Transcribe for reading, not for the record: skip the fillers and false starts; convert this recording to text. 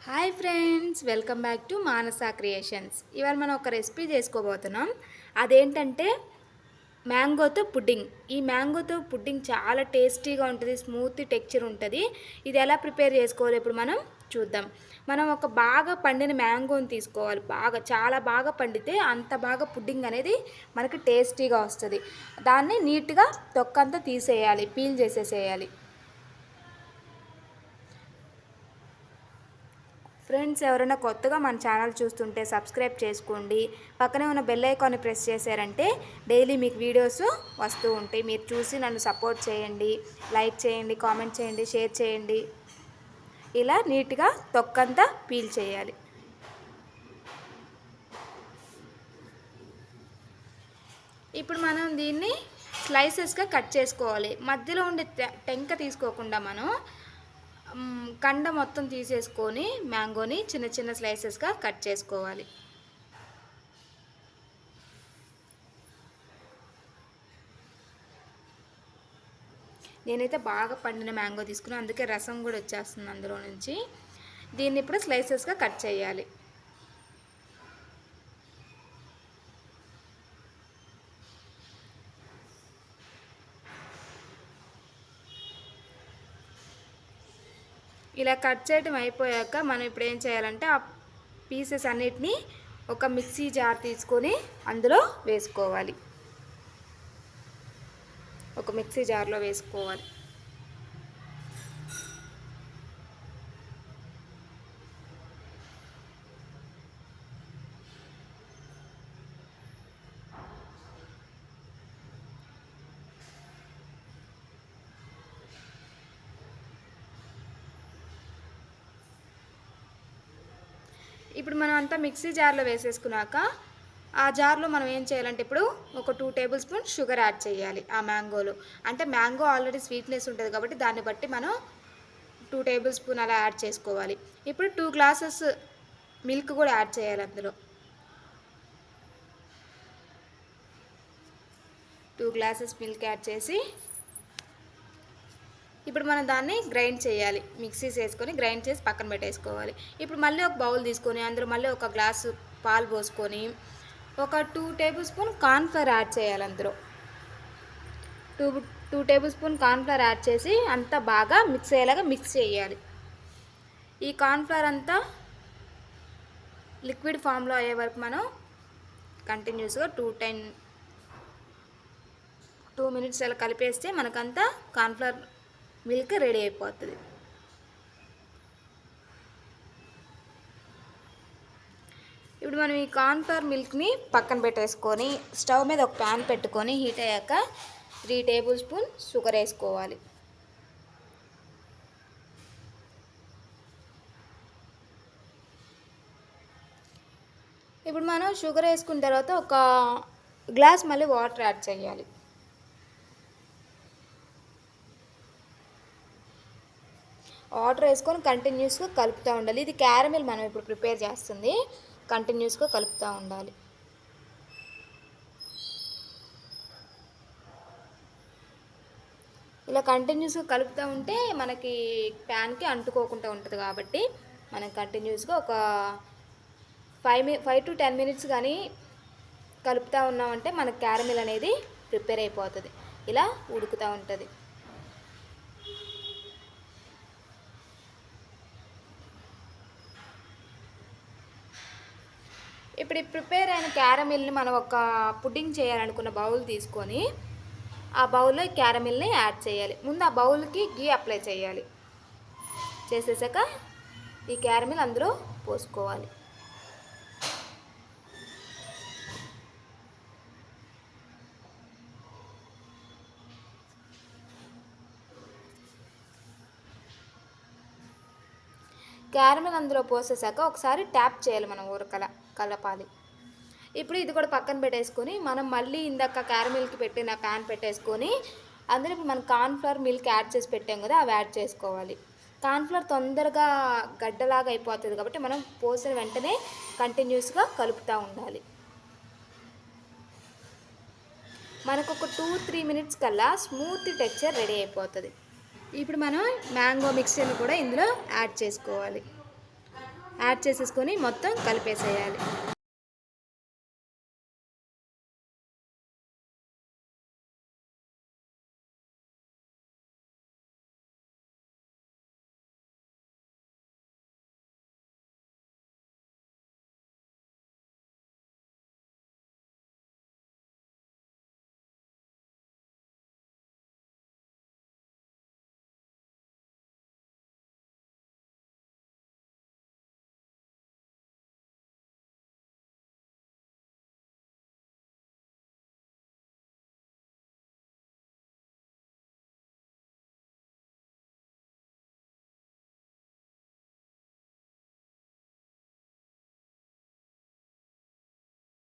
Hi friends, welcome back to Manasa creations. ఇవాళ మనం ఒక రెసిపీ చేసుకోబోతున్నాం. అదేంటంటే మ్యాంగోతో పుడ్డింగ్. ఈ మ్యాంగోతో పుడ్డింగ్ చాలా టేస్టీగా ఉంటుంది, స్మూత్ టెక్చర్ ఉంటుంది. ఇది ఎలా ప్రిపేర్ చేసుకోవాలి ఇప్పుడు మనం చూద్దాం. మనం ఒక బాగా పండిన మ్యాంగోని తీసుకోవాలి. చాలా బాగా పండితే అంత బాగా పుడ్డింగ్ అనేది మనకి టేస్టీగా వస్తుంది. దాన్ని నీట్గా తొక్కంతా తీసేయాలి, పీల్ చేసేసేయాలి. ఫ్రెండ్స్, ఎవరైనా కొత్తగా మన ఛానల్ చూస్తుంటే సబ్స్క్రైబ్ చేసుకోండి. పక్కనే ఉన్న బెల్ ఐకాన్ని ప్రెస్ చేశారంటే డైలీ మీకు వీడియోస్ వస్తూ ఉంటాయి. మీరు చూసి నన్ను సపోర్ట్ చేయండి, లైక్ చేయండి, కామెంట్ చేయండి, షేర్ చేయండి. ఇలా నీట్గా తొక్కంతా పీల్ చేయాలి. ఇప్పుడు మనం దీన్ని స్లైసెస్గా కట్ చేసుకోవాలి. మధ్యలో ఉండే టెంక తీసుకోకుండా మనం కండ మొత్తం తీసేసుకొని మ్యాంగోని చిన్న చిన్న స్లైసెస్గా కట్ చేసుకోవాలి. నేనైతే బాగా పండిన మ్యాంగో తీసుకున్నాను, అందుకే రసం కూడా వచ్చేస్తుంది అందులో నుంచి. దీన్ని ఇప్పుడు స్లైసెస్గా కట్ చేయాలి. ఇలా కట్ చేయడం అయిపోయాక మనం ఇప్పుడు ఏం చేయాలంటే ఆ పీసెస్ అన్నిటినీ ఒక మిక్సీ జార్ తీసుకొని అందులో వేసుకోవాలి. ఒక మిక్సీ జార్లో వేసుకోవాలి. ఇప్పుడు మనం అంతా మిక్సీ జార్లో వేసేసుకున్నాక ఆ జార్లో మనం ఏం చేయాలంటే ఇప్పుడు ఒక 2 టేబుల్ స్పూన్ షుగర్ యాడ్ చేయాలి. ఆ మ్యాంగోలో అంటే మ్యాంగో ఆల్రెడీ స్వీట్నెస్ ఉంటుంది కాబట్టి దాన్ని బట్టి మనం 2 టేబుల్ స్పూన్ అలా యాడ్ చేసుకోవాలి. ఇప్పుడు 2 గ్లాసెస్ మిల్క్ కూడా యాడ్ చేయాలి. అందులో 2 గ్లాసెస్ మిల్క్ యాడ్ చేసి ఇప్పుడు మనం దాన్ని గ్రైండ్ చేయాలి. మిక్సీస్ వేసుకొని గ్రైండ్ చేసి పక్కన పెట్టేసుకోవాలి. ఇప్పుడు మళ్ళీ ఒక బౌల్ తీసుకొని అందులో మళ్ళీ ఒక గ్లాసు పాలు పోసుకొని ఒక 2 టేబుల్ స్పూన్ కార్న్ఫ్లవర్ యాడ్ చేయాలి. అందులో 2 టేబుల్ స్పూన్ కార్న్ఫ్లవర్ యాడ్ చేసి అంతా బాగా మిక్స్ అయ్యేలాగా మిక్స్ చేయాలి. ఈ కార్న్ఫ్లవర్ అంతా లిక్విడ్ ఫామ్లో అయ్యే వరకు మనం కంటిన్యూస్గా 2 మినిట్స్ అలా కలిపేస్తే మనకంతా కార్న్ఫ్లవర్ మిల్క్ రెడీ అయిపోతుంది. ఇప్పుడు మనం ఈ కార్న్ఫ్లవర్ మిల్క్ని పక్కన పెట్టేసుకొని స్టవ్ మీద ఒక ప్యాన్ పెట్టుకొని హీట్ అయ్యాక 3 టేబుల్ స్పూన్ షుగర్ వేసుకోవాలి. ఇప్పుడు మనం షుగర్ వేసుకున్న తర్వాత ఒక గ్లాస్ మళ్ళీ వాటర్ యాడ్ చేయాలి. వాటర్ వేసుకొని కంటిన్యూస్గా కలుపుతూ ఉండాలి. ఇది క్యారమిల్ మనం ఇప్పుడు ప్రిపేర్ చేస్తుంది, కంటిన్యూస్గా కలుపుతూ ఉండాలి. ఇలా కంటిన్యూస్గా కలుపుతూ ఉంటే మనకి ప్యాన్కి అంటుకోకుండా ఉంటుంది కాబట్టి మనం కంటిన్యూస్గా ఒక 5 to 10 మినిట్స్ కానీ కలుపుతూ ఉన్నామంటే మనకి క్యారమిల్ అనేది ప్రిపేర్ అయిపోతుంది. ఇలా ఉడుకుతూ ఉంటుంది. ఇప్పుడు ఈ ప్రిపేర్ అయిన క్యారమిల్ని మనం ఒక పుడ్డింగ్ చేయాలనుకున్న బౌల్ తీసుకొని ఆ బౌల్లో ఈ క్యారమిల్ని యాడ్ చేయాలి. ముందు ఆ బౌల్కి గీ అప్లై చేయాలి. చేసేసాక ఈ క్యారమిల్ అందులో పోసుకోవాలి. క్యారమిల్ అందులో పోసేసాక ఒకసారి ట్యాప్ చేయాలి, మనం కలపాలి. ఇప్పుడు ఇది కూడా పక్కన పెట్టేసుకొని మనం మళ్ళీ ఇందాక క్యారమిల్కి పెట్టిన ప్యాన్ పెట్టేసుకొని అందులో ఇప్పుడు మనం కార్న్ఫ్లవర్ మిల్క్ యాడ్ చేసి పెట్టాం కదా, అవి యాడ్ చేసుకోవాలి. కార్న్ఫ్లవర్ తొందరగా గడ్డలాగా అయిపోతుంది కాబట్టి మనం పోసిన వెంటనే కంటిన్యూస్గా కలుపుతూ ఉండాలి. మనకు ఒక 2-3 మినిట్స్ కల్లా స్మూత్ టెక్చర్ రెడీ అయిపోతుంది. ఇప్పుడు మనం మ్యాంగో మిక్చర్ని కూడా ఇందులో యాడ్ చేసుకోవాలి. యాడ్ చేసేసుకొని మొత్తం కలిపేసేయాలి.